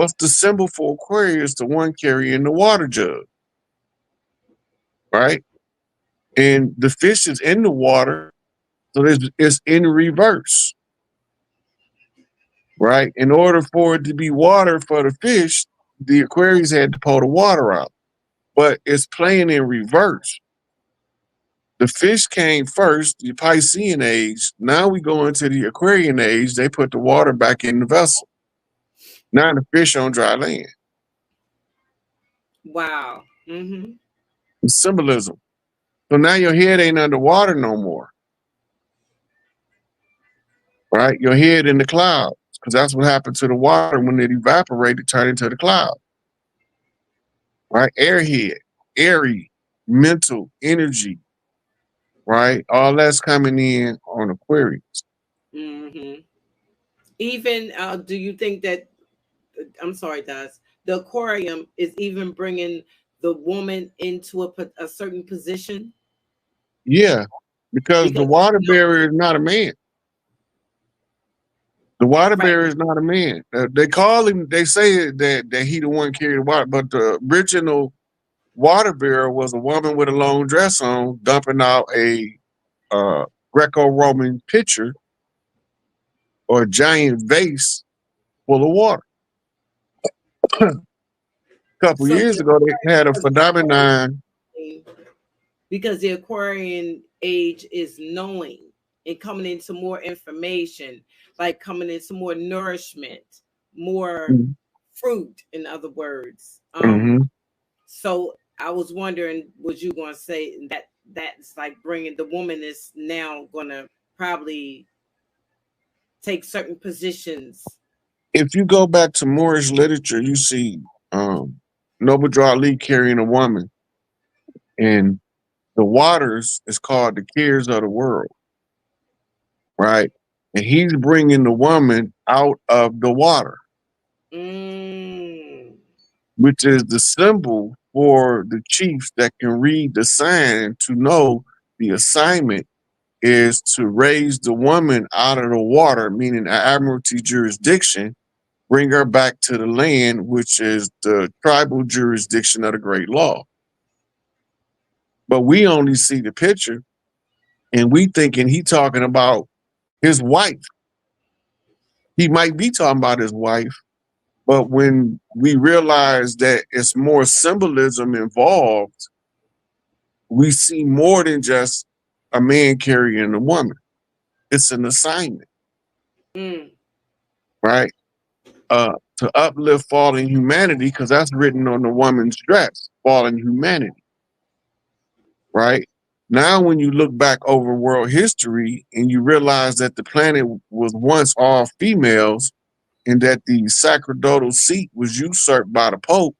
What's the symbol for Aquarius? The one carrying the water jug, right? And the fish is in the water, so it's in reverse, right? In order for it to be water for the fish, the Aquarius had to pull the water out, but it's playing in reverse. The fish came first, the Piscean age. Now we go into the Aquarian age. They put the water back in the vessel. Now the fish on dry land. Wow. Mm-hmm. It's symbolism. So now your head ain't underwater no more, right? Your head in the clouds, because that's what happened to the water when it evaporated, turned into the cloud, right? Airhead, airy, mental, energy, right? All that's coming in on Aquarius. Mm-hmm. Even do you think that I'm sorry, Daz, the aquarium is even bringing the woman into a certain position? Yeah, because the Because water barrier is not a man. The water right. bearer is not a man. They call him. They say that he the one carried the water, but the original water bearer was a woman with a long dress on, dumping out a Greco-Roman pitcher or a giant vase full of water. A couple So years the ago, they had a Aquarian, phenomenon. because the Aquarian age is knowing and coming into more information, like coming into more nourishment, more fruit, in other words. Mm-hmm. So I was wondering, was you going to say that that's like bringing the woman is now going to probably take certain positions? If you go back to Moorish literature, you see Noble Drew Ali carrying a woman, and the waters is called the cares of the world, right? And he's bringing the woman out of the water, Mm. which is the symbol for the chiefs that can read the sign to know the assignment is to raise the woman out of the water, meaning admiralty jurisdiction, bring her back to the land, which is the tribal jurisdiction of the great law. But we only see the picture, and we thinking he talking about his wife. He might be talking about his wife, but when we realize that it's more symbolism involved, we see more than just a man carrying a woman. It's an assignment, Mm. right? To uplift fallen humanity, because that's written on the woman's dress, fallen humanity, right? Now, when you look back over world history and you realize that the planet was once all females and that the sacerdotal seat was usurped by the Pope,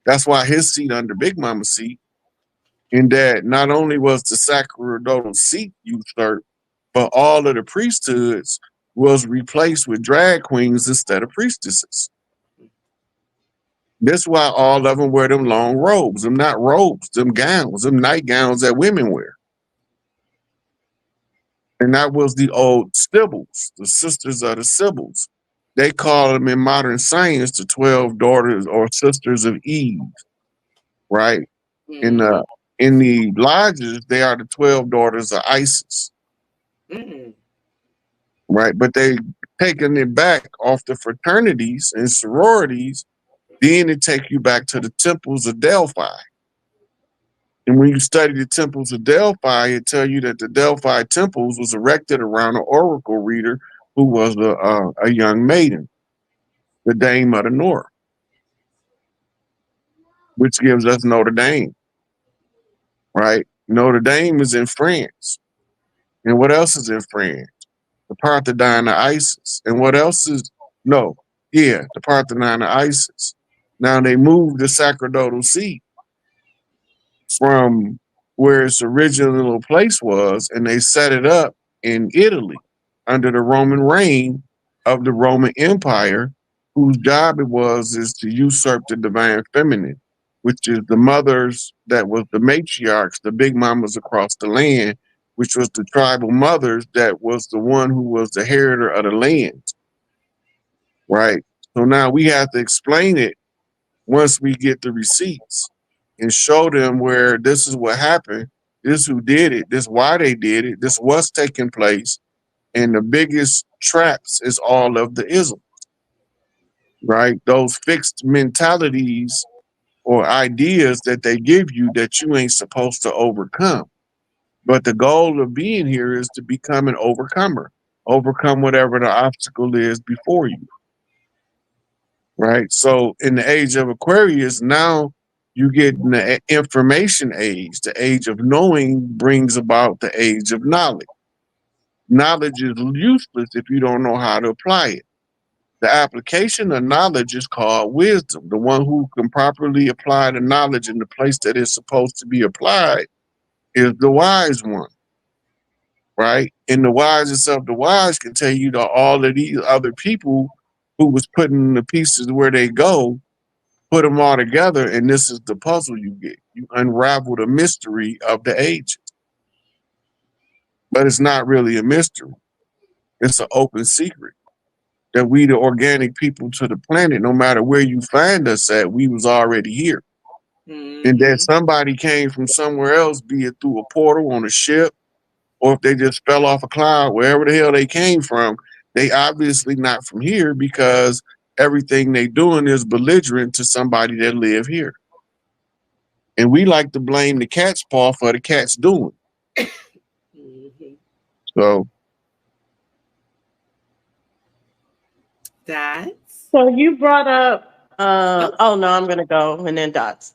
that's why his seat under Big Mama's seat, and that not only was the sacerdotal seat usurped, but all of the priesthoods was replaced with drag queens instead of priestesses. That's why all of them wear them long robes. Them not robes, them gowns, them nightgowns that women wear. And that was the old Sibyls, the sisters of the Sibyls. They call them in modern science the 12 daughters or sisters of Eve, right? Mm-hmm. In the lodges, they are the 12 daughters of Isis, Mm. right? But they taking it back off the fraternities and sororities, then it take you back to the temples of Delphi. And when you study the temples of Delphi, it tell you that the Delphi temples was erected around an oracle reader who was a young maiden, the Dame of the North, which gives us Notre Dame, right? Notre Dame is in France. And what else is in France? The Parthenon of Isis. And what else is, no, yeah, the Parthenon of Isis. Now they moved the sacerdotal seat from where its original place was, and they set it up in Italy under the Roman reign of the Roman Empire, whose job it was is to usurp the divine feminine, which is the mothers that was the matriarchs, the big mamas across the land, which was the tribal mothers that was the one who was the inheritor of the land, right? So now we have to explain it once we get the receipts and show them where this is what happened, this who did it, this why they did it, this what's taking place. And the biggest traps is all of the isms, right? Those fixed mentalities or ideas that they give you that you ain't supposed to overcome. But the goal of being here is to become an overcomer, overcome whatever the obstacle is before you, right? So in the age of Aquarius, now you get in the information age. The age of knowing brings about the age of knowledge. Knowledge is useless if you don't know how to apply it. The application of knowledge is called wisdom. The one who can properly apply the knowledge in the place that it's supposed to be applied is the wise one, right? And the wisest of the wise can tell you that all of these other people who was putting the pieces where they go, put them all together, and this is the puzzle you get. You unravel the mystery of the ages. But it's not really a mystery. It's an open secret that we, the organic people to the planet, no matter where you find us at, we was already here. And that somebody came from somewhere else, be it through a portal on a ship, or if they just fell off a cloud, wherever the hell they came from, they obviously not from here because everything they doing is belligerent to somebody that live here. And we like to blame the cat's paw for the cat's doing. So that's so you brought up oh no, I'm gonna go and then dots.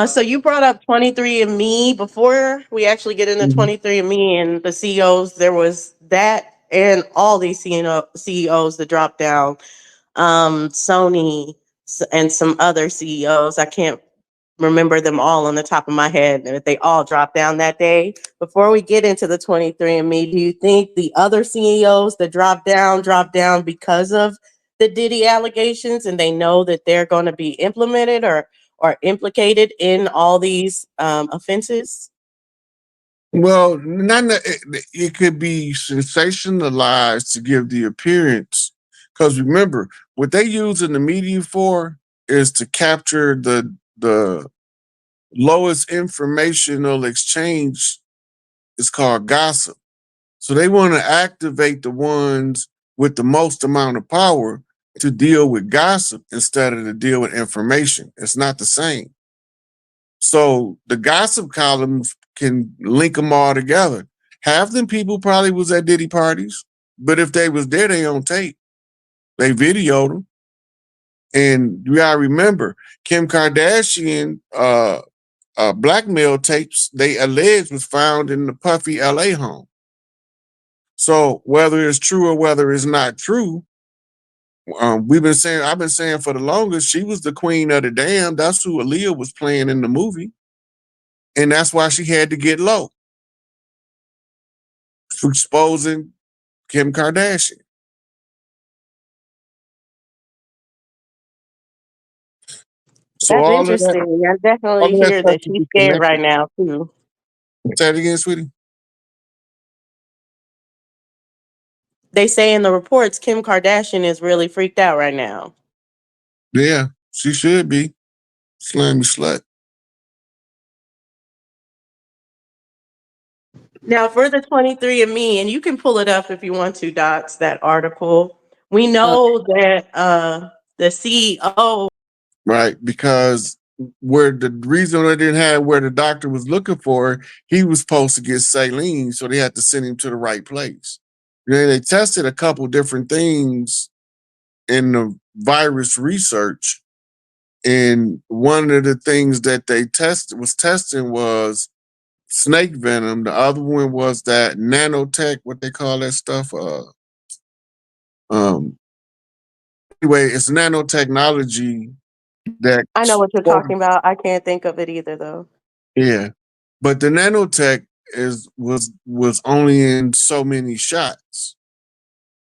So you brought up 23andMe before we actually get into 23andMe and the CEOs. There was that and all these CEOs that dropped down. Sony and some other CEOs. I can't remember them all on the top of my head, but they all dropped down that day. Before we get into the 23andMe, do you think the other CEOs that dropped down because of the Diddy allegations and they know that they're going to be implemented or implicated in all these offenses? well, it could be sensationalized to give the appearance. Because remember, what they use in the media for is to capture the lowest informational exchange. Is called gossip. So they want to activate the ones with the most amount of power to deal with gossip instead of to deal with information. It's not the same. So the gossip columns can link them all together. Half them people probably was at Diddy parties, but if they was there, they on tape. They videoed them. And you gotta remember, Kim Kardashian blackmail tapes they alleged was found in the Puffy LA home. So whether it's true or whether it's not true, I've been saying for the longest, she was the queen of the damn. That's who Aaliyah was playing in the movie. And that's why she had to get low for exposing Kim Kardashian. So That's all of that, interesting. I definitely all of that hear stuff that can she's be scared connected. right now too. Say it again, sweetie. They say in the reports Kim Kardashian is really freaked out right now. Yeah, she should be. Slimy slut. Now for the 23andMe, and you can pull it up if you want to, Dots, that article. We know that the CEO. Right, because where the reason they didn't have where the doctor was looking for, he was supposed to get saline, so they had to send him to the right place. Then they tested a couple different things in the virus research, and one of the things that they testing was snake venom. The other one was that nanotech, what they call that stuff. Um. Anyway, it's nanotechnology that. I know what you're talking about. I can't think of it either, though. Yeah, but the nanotech was only in so many shots,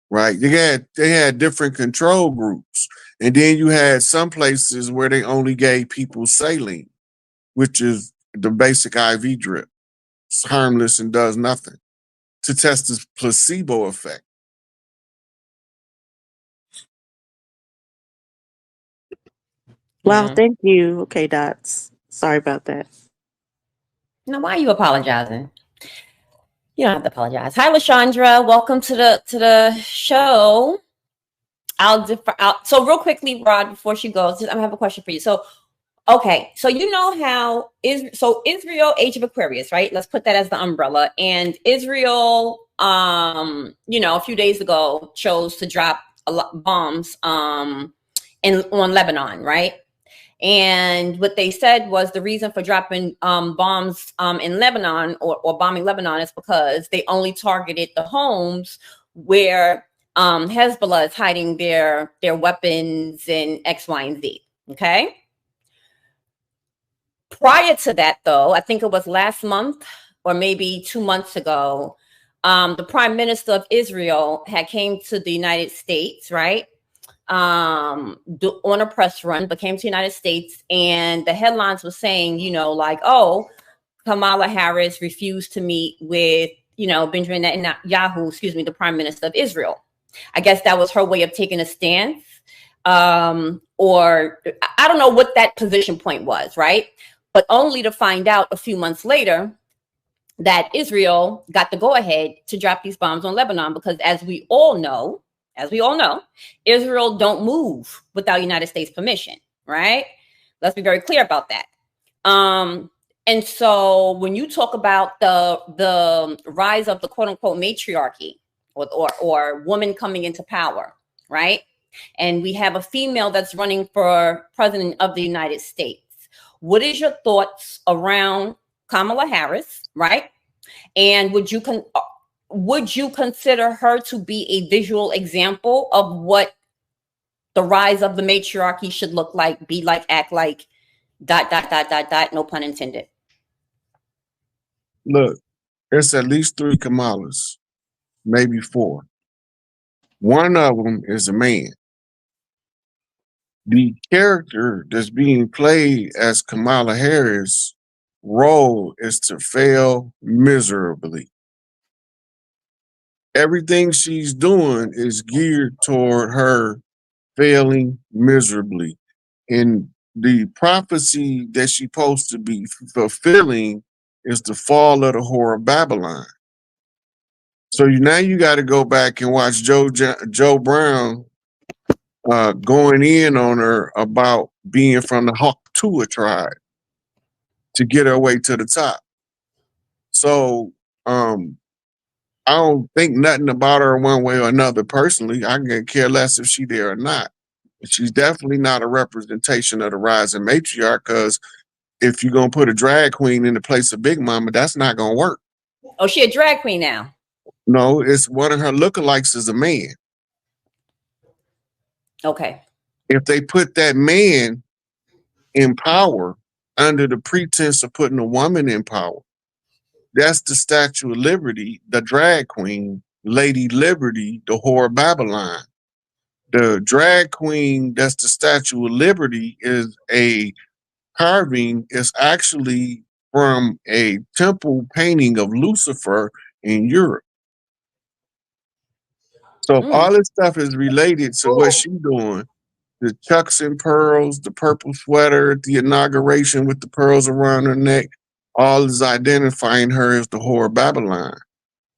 right? They had different control groups, and then you had some places where they only gave people saline, which is the basic IV drip. It's harmless and does nothing to test the placebo effect. Wow, thank you. Okay, Dots. Sorry about that. Now, why are you apologizing? You don't have to apologize. Hi, LaShondra. Welcome to the show. So real quickly, Rod, before she goes, I have a question for you. So, okay, so you know how Israel, Age of Aquarius, right? Let's put that as the umbrella. And Israel, a few days ago chose to drop bombs on Lebanon, right? And what they said was the reason for dropping bombs in Lebanon or bombing Lebanon is because they only targeted the homes where Hezbollah is hiding their weapons and X, Y, and Z. Okay. Prior to that, though, I think it was last month or maybe 2 months ago, the Prime Minister of Israel had came to the United States, right? On a press run, but came to the United States, and the headlines were saying, Kamala Harris refused to meet with, Benjamin Netanyahu, the Prime Minister of Israel. I guess that was her way of taking a stance, or I don't know what that position point was, right? But only to find out a few months later that Israel got the go-ahead to drop these bombs on Lebanon, because as we all know, Israel don't move without United States permission, right? Let's be very clear about that. And so when you talk about the rise of the quote unquote matriarchy or woman coming into power, right? And we have a female that's running for president of the United States. What is your thoughts around Kamala Harris, right? And would you consider her to be a visual example of what the rise of the matriarchy should look like, be like, act like, ... no pun intended? Look, there's at least 3 Kamalas, maybe 4. One of them is a man. The character that's being played as Kamala Harris' role is to fail miserably. Everything she's doing is geared toward her failing miserably. And the prophecy that she's supposed to be fulfilling is the fall of the whore of Babylon. So now you got to go back and watch Joe Brown going in on her about being from the Haktua tribe to get her way to the top. So I don't think nothing about her one way or another personally. I can care less if she's there or not. But she's definitely not a representation of the rising matriarch, because if you're going to put a drag queen in the place of Big Mama, that's not going to work. Oh, she a drag queen now? No, it's one of her lookalikes is a man. Okay. If they put that man in power under the pretense of putting a woman in power, that's the Statue of Liberty, the drag queen, Lady Liberty, the whore of Babylon. The drag queen that's the Statue of Liberty is a carving, is actually from a temple painting of Lucifer in Europe. So if all this stuff is related to what she's doing, the chucks and pearls, the purple sweater at the inauguration with the pearls around her neck, all is identifying her as the whore of Babylon.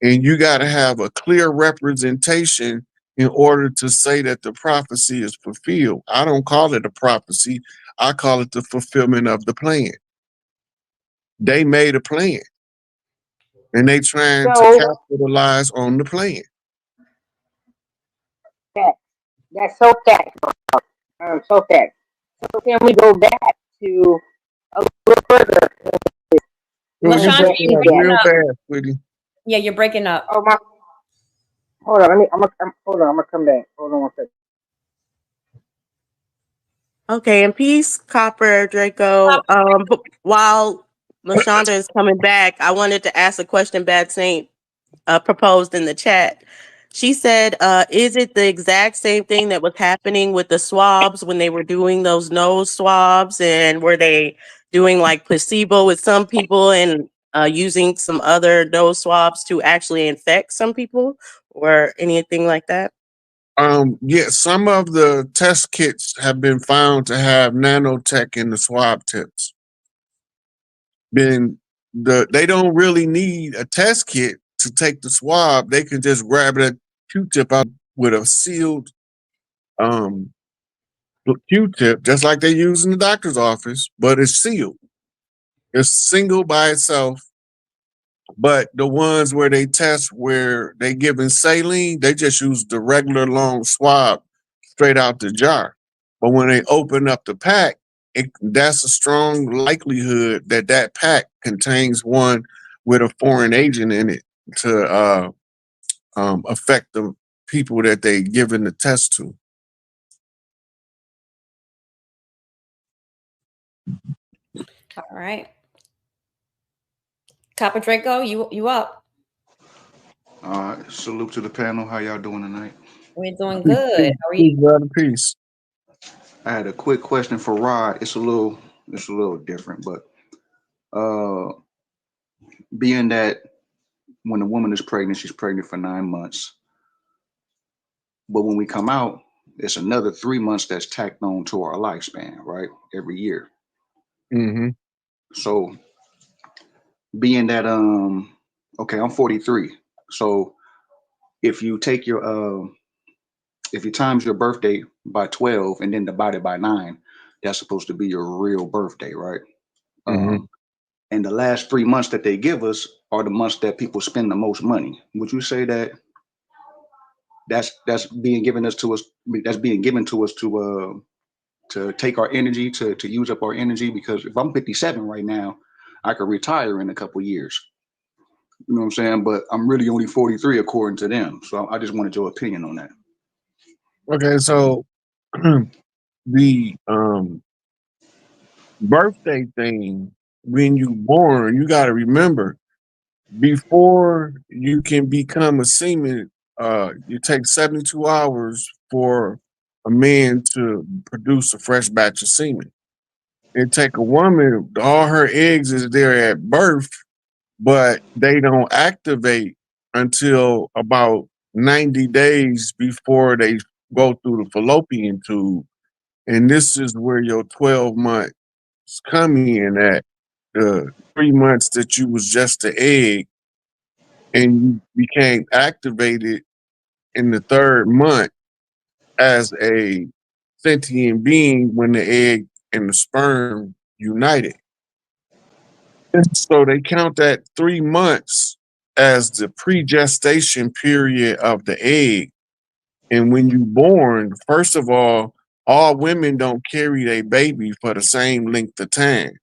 And you got to have a clear representation in order to say that the prophecy is fulfilled. I don't call it a prophecy. I call it the fulfillment of the plan. They made a plan, and they trying to capitalize on the plan. That's so factual. So facts. So can we go back to a little further? LaShondra, you're breaking up. Fast, sweetie. Yeah, you're breaking up. Oh my! Hold on, I'm gonna come back. Hold on one second. Okay, and peace, Copper, Draco. But while LaShondra is coming back, I wanted to ask a question Bad Saint proposed in the chat. She said, is it the exact same thing that was happening with the swabs when they were doing those nose swabs? And were they doing like placebo with some people and using some other nose swabs to actually infect some people or anything like that? Yeah, some of the test kits have been found to have nanotech in the swab tips. They don't really need a test kit to take the swab. They can just grab that Q-tip out with a sealed um Q-tip, just like they use in the doctor's office, but it's sealed. It's single by itself. But the ones where they test where they giving saline, they just use the regular long swab straight out the jar. But when they open up the pack, that's a strong likelihood that that pack contains one with a foreign agent in it to affect the people that they giving the test to. All right. Copper Draco, you up? Salute to the panel. How y'all doing tonight? We're doing good. How are you? Peace. I had a quick question for Rod. It's a little different, but being that when a woman is pregnant, she's pregnant for 9 months. But when we come out, it's another 3 months that's tacked on to our lifespan, right? Every year. Mm-hmm. So being that okay, I'm 43. So if you take your if you times your birthday by 12 and then divide it by 9, that's supposed to be your real birthday, right? Mm-hmm. And the last 3 months that they give us are the months that people spend the most money. Would you say that that's being given us to us? That's being given to us to take our energy, to use up our energy? Because if I'm 57 right now, I could retire in a couple years. You know what I'm saying? But I'm really only 43 according to them. So I just wanted your opinion on that. Okay, so the birthday thing, when you born, you got to remember before you can become a semen, you take 72 hours for a man to produce a fresh batch of semen. It take a woman, all her eggs is there at birth, but they don't activate until about 90 days before they go through the fallopian tube. And this is where your 12 months come in at. The 3 months that you was just the egg and you became activated in the third month as a sentient being when the egg and the sperm united. And so they count that 3 months as the pre-gestation period of the egg. And when you born, first of all women don't carry their baby for the same length of time.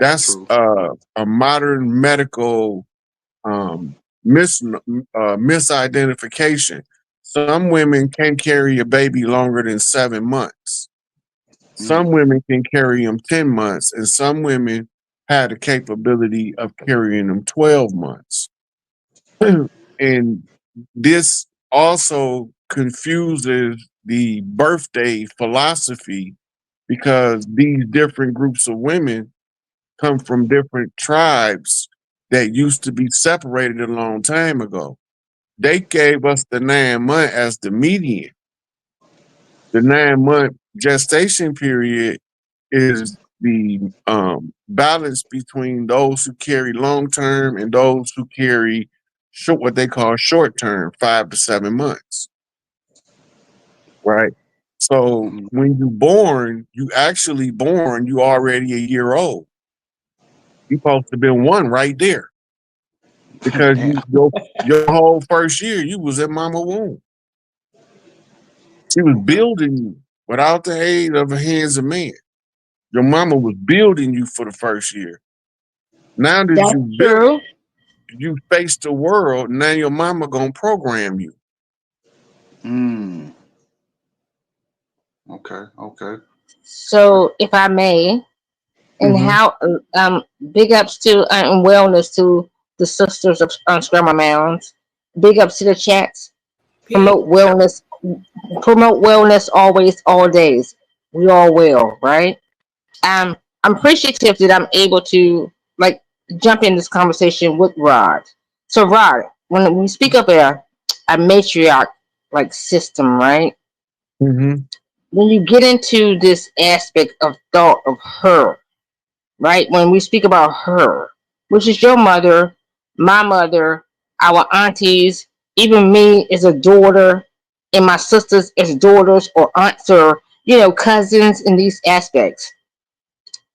That's a modern medical misidentification. Some women can carry a baby longer than 7 months. Some women can carry them 10 months, and some women had the capability of carrying them 12 months. And this also confuses the birthday philosophy because these different groups of women come from different tribes that used to be separated a long time ago. They gave us the 9 month as the median. The 9 month gestation period is the balance between those who carry long term and those who carry short, what they call short term, 5 to 7 months. Right. So when you born, you actually born, you already a year old. You supposed to have been one right there. Because your whole first year, you was in mama womb. She was building you without the aid of the hands of man. Your mama was building you for the first year. Now that you built, you face the world. Now your mama gonna program you. Okay. So, if I may, and how big ups to and wellness to the sisters of Scrammer Mounds. Big ups to the chats. Promote wellness. Promote wellness always, all days. We all will, right? I'm appreciative that I'm able to like jump in this conversation with Rod. So Rod, when we speak of a matriarch, like system, right? Mm-hmm. When you get into this aspect of thought of her, right? When we speak about her, which is your mother, my mother, our aunties, even me as a daughter, and my sisters as daughters or aunts or, you know, cousins in these aspects.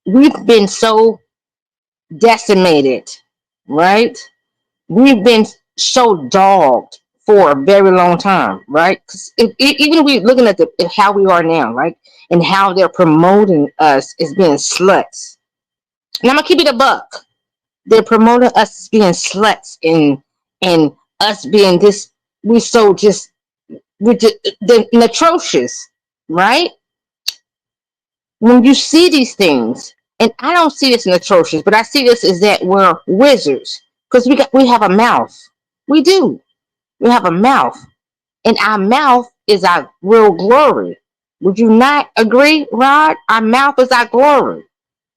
We've been so decimated, right? We've been so dogged for a very long time, right? 'Cause even if we're looking at at how we are now, right? And how they're promoting us as being sluts. And I'm gonna keep it a buck. They're promoting us as being sluts and us being this. We so just we're just the atrocious, right? When you see these things, and I don't see this in atrocious, but I see this as that we're wizards because we have a mouth. We do. We have a mouth, and our mouth is our real glory. Would you not agree, Rod? Our mouth is our glory,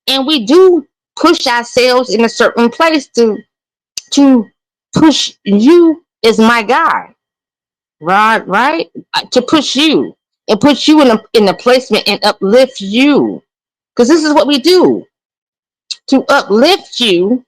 and we do push ourselves in a certain place to push you as my guy, Rod. Right? To push you and put you in the placement and uplift you, because this is what we do to uplift you